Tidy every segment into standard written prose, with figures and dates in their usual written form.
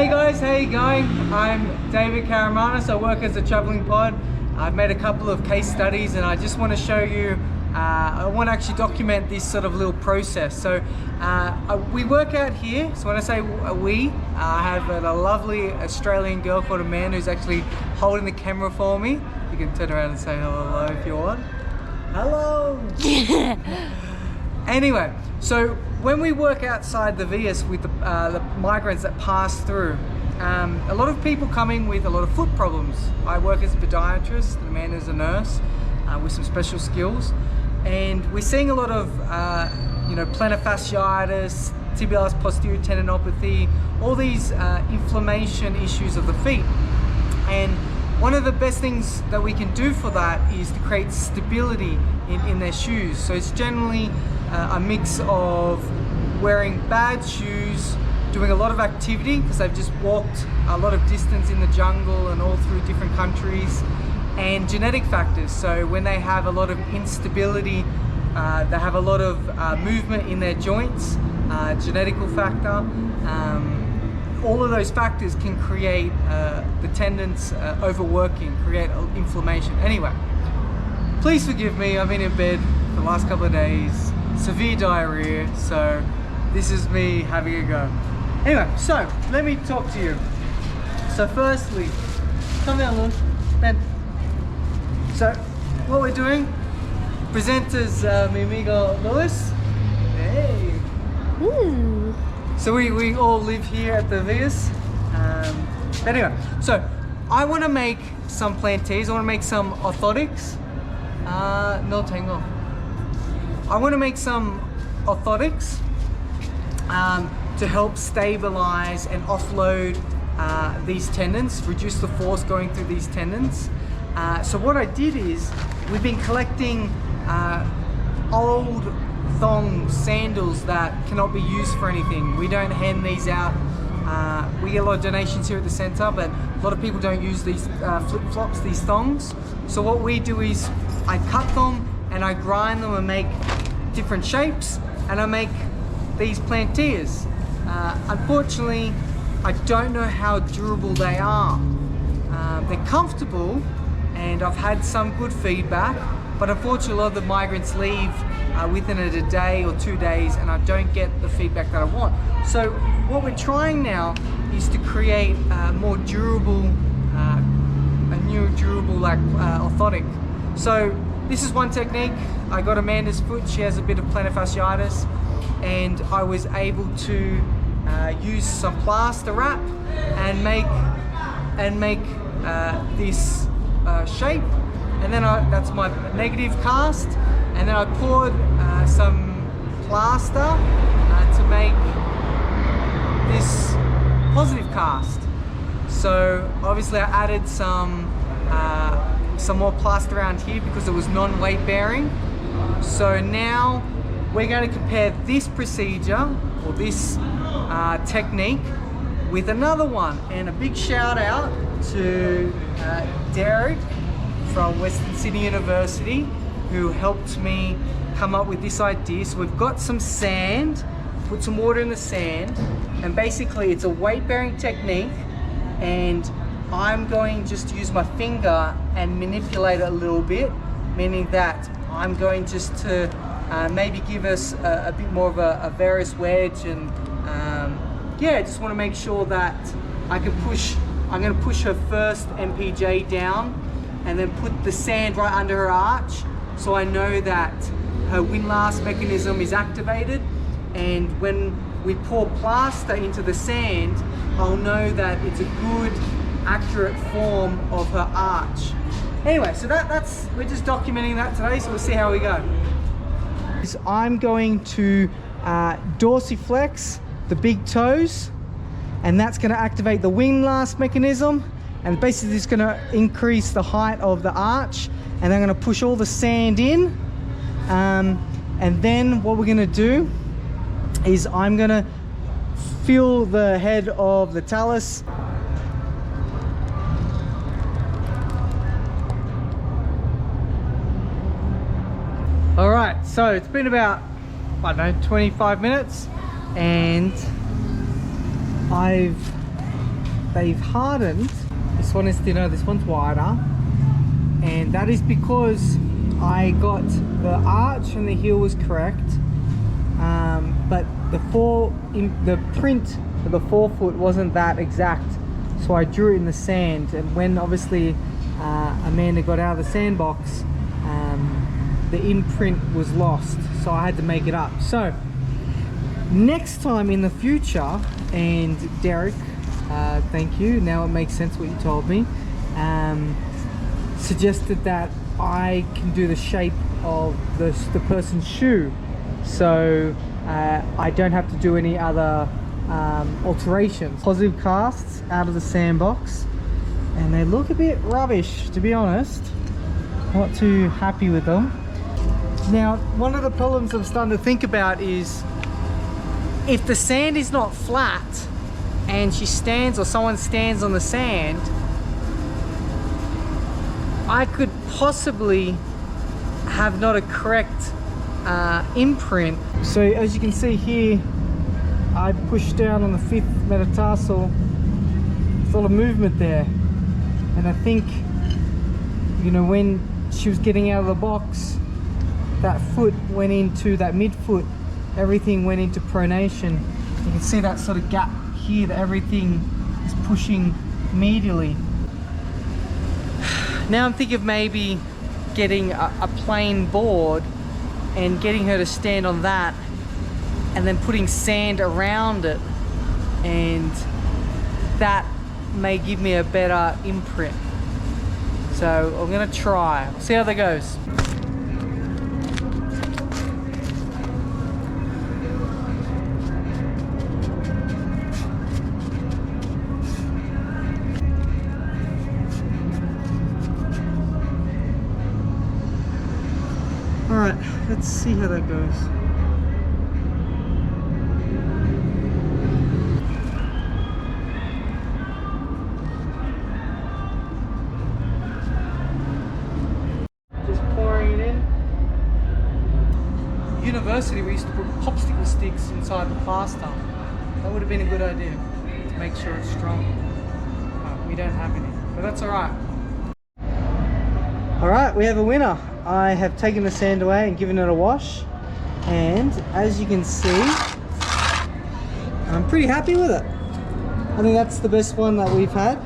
Hey guys, how you going? I'm David Karamanis. I work as a traveling pod. I've made a couple of case studies and I just want to show you, I want to actually document this sort of little process. So we work out here. So when I say we, I have a lovely Australian girl called Amanda who's actually holding the camera for me. You can turn around and say hello if you want. Hello! Anyway, so when we work outside the VS with the migrants that pass through, a lot of people coming with a lot of foot problems. I work as a podiatrist and Amanda's a nurse with some special skills. And we're seeing a lot of plantar fasciitis, tibialis posterior tendinopathy, all these inflammation issues of the feet. And one of the best things that we can do for that is to create stability in their shoes. So it's generally a mix of wearing bad shoes, doing a lot of activity because they've just walked a lot of distance in the jungle and all through different countries, and genetic factors. So when they have a lot of instability, they have a lot of movement in their joints, genetical factor. All of those factors can create the tendons overworking, create inflammation. Anyway, please forgive me, I've been in bed for the last couple of days, severe diarrhea, so this is me having a go. Anyway, so let me talk to you. So firstly, come down, Lewis, Ben. So what we're doing, presenters mi amigo Lewis. Hey. Ooh. So we all live here at the Vias. Anyway, so I want to make some plantees. I want to make some orthotics. No tengo. I want to make some orthotics to help stabilize and offload these tendons, reduce the force going through these tendons. So what I did is, we've been collecting old thongs, sandals that cannot be used for anything. We don't hand these out. We get a lot of donations here at the center, but a lot of people don't use these flip-flops, these thongs. So what we do is I cut them and I grind them and make different shapes, and I make these planteas. Unfortunately, I don't know how durable they are. They're comfortable and I've had some good feedback, but unfortunately a lot of the migrants leave within a day or 2 days and I don't get the feedback that I want. So what we're trying now is to create a more durable, a new durable orthotic. So this is one technique. I got Amanda's foot, she has a bit of plantar fasciitis, and I was able to use some plaster wrap and make this shape, and then that's my negative cast, and then I poured some plaster to make this positive cast. So obviously I added some more plaster around here because it was non-weight bearing. So now we're going to compare this procedure or this technique with another one, and a big shout out to Derek from Western Sydney University who helped me come up with this idea. So we've got some sand, put some water in the sand, and basically it's a weight bearing technique, and I'm going just to use my finger and manipulate it a little bit, meaning that I'm going just to maybe give us a bit more of a varus wedge, and yeah, I just want to make sure that I can push. I'm going to push her first MPJ down and then put the sand right under her arch, so I know that her windlass mechanism is activated, and when we pour plaster into the sand, I'll know that it's a good accurate form of her arch. Anyway, so that's we're just documenting that today, so we'll see how we go. I'm going to dorsiflex the big toes, and that's going to activate the windlass mechanism, and basically it's going to increase the height of the arch, and I'm going to push all the sand in, and then what we're going to do is I'm going to feel the head of the talus. All right, so it's been about, I don't know, 25 minutes, and I've they've hardened. This one is thinner, this one's wider, and that is because I got the arch and the heel was correct, but the print of the forefoot wasn't that exact, so I drew it in the sand. And when obviously Amanda got out of the sandbox, the imprint was lost, so I had to make it up. So next time in the future, and Derek, thank you, now it makes sense what you told me, suggested that I can do the shape of the person's shoe, so I don't have to do any other alterations. Positive casts out of the sandbox, and they look a bit rubbish, to be honest. Not too happy with them. Now, one of the problems I'm starting to think about is if the sand is not flat and she stands, or someone stands on the sand, I could possibly have not a correct imprint. So as you can see here, I pushed down on the 5th metatarsal. There's a lot of movement there, and I think, you know, when she was getting out of the box, that foot went into that midfoot, everything went into pronation. You can see that sort of gap here, that everything is pushing medially. Now I'm thinking of maybe getting a plain board and getting her to stand on that, and then putting sand around it, and that may give me a better imprint. So I'm gonna try, see how that goes. Alright, let's see how that goes. Just pouring it in. University, we used to put popsicle sticks inside the plaster. That would have been a good idea to make sure it's strong. But we don't have any, but that's alright. Alright, we have a winner. I have taken the sand away and given it a wash, and as you can see, I'm pretty happy with it. I think that's the best one that we've had,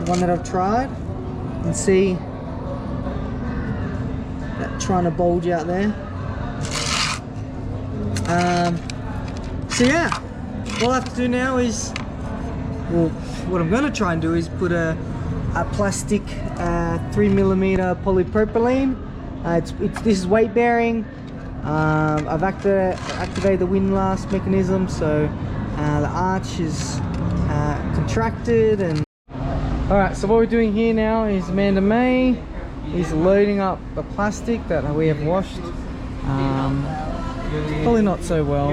the one that I've tried. You can see that trying to bulge out there. So yeah, all I have to do now is, well, what I'm going to try and do is put a plastic 3mm polypropylene. This is weight bearing. I've activated the windlass mechanism, so the arch is contracted. And alright, so what we're doing here now is Amanda May is loading up the plastic that we have washed. Probably not so well.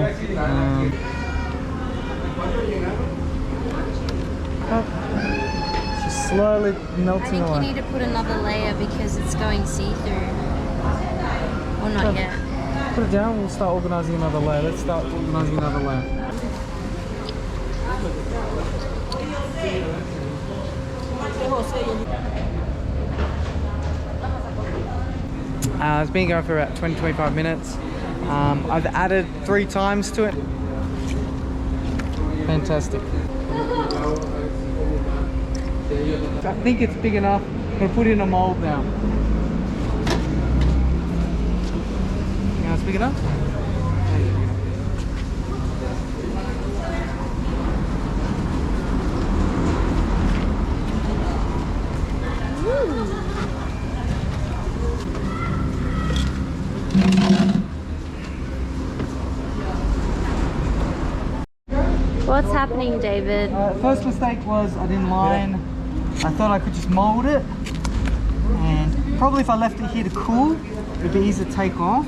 Slowly melting away. I think you need to put another layer because it's going see-through. Or not yet. Put it down, we'll start organising another layer. Let's start organising another layer. It's been going for about 20-25 minutes. I've added 3 times to it. Fantastic. I think it's big enough. I'm going to put it in a mold now. Now it's big enough? What's happening, David? First mistake was I didn't line. I thought I could just mold it, and probably if I left it here to cool, it'd be easy to take off.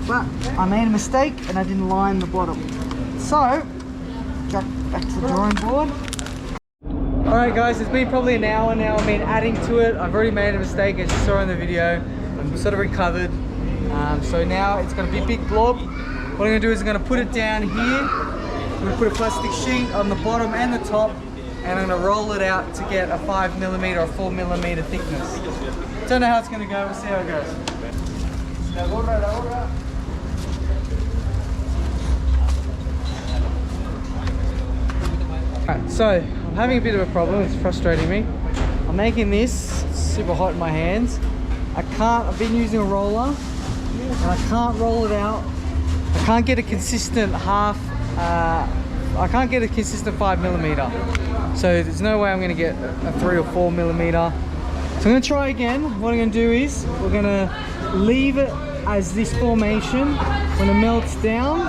But I made a mistake and I didn't line the bottom. So, back to the drawing board. Alright guys, it's been probably an hour now. I've been adding to it. I've already made a mistake, as you saw in the video. I'm sort of recovered. So now it's going to be a big blob. What I'm going to do is I'm going to put it down here I'm gonna put a plastic sheet on the bottom and the top, and I'm gonna roll it out to get a 5mm or 4mm thickness. Don't know how it's gonna go, we'll see how it goes. Alright, so I'm having a bit of a problem, it's frustrating me. I'm making this super hot in my hands. I've been using a roller, and I can't roll it out. I can't get a consistent I can't get a consistent 5mm. So there's no way I'm gonna get a 3 or 4mm. So I'm gonna try again. What I'm gonna do is, we're gonna leave it as this formation. When it melts down,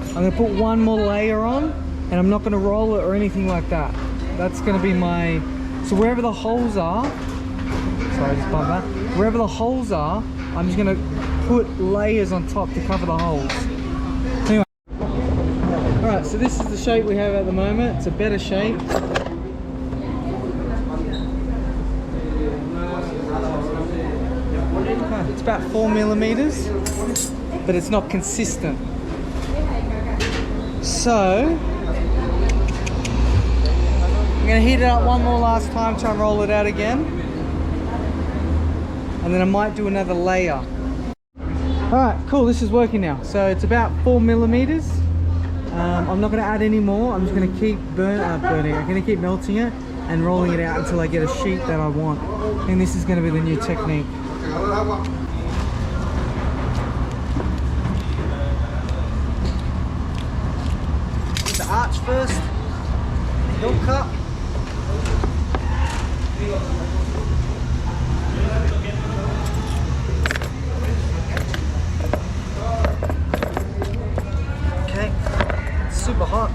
I'm gonna put one more layer on, and I'm not gonna roll it or anything like that. That's gonna be my, so wherever the holes are, sorry, I just bumped that. Wherever the holes are, I'm just gonna put layers on top to cover the holes. Anyway. Alright, so this is the shape we have at the moment. It's a better shape. It's about 4mm, but it's not consistent. So, I'm gonna heat it up one more last time, try and roll it out again. And then I might do another layer. Alright, cool, this is working now. So it's about 4mm. I'm not going to add any more. I'm just going to keep burning. I'm going to keep melting it and rolling it out until I get a sheet that I want. And this is going to be the new technique. The arch first. Hill cut. Super hot.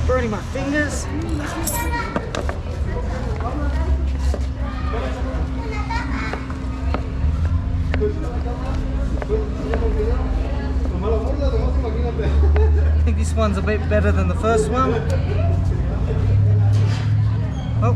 Burning my fingers. I think this one's a bit better than the first one. Oh.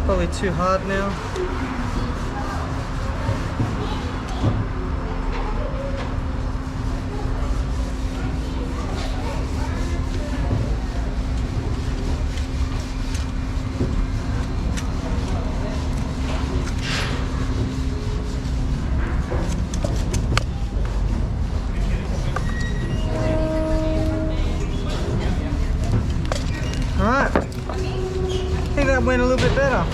Probably too hard now. All right, I think that went a little bit better.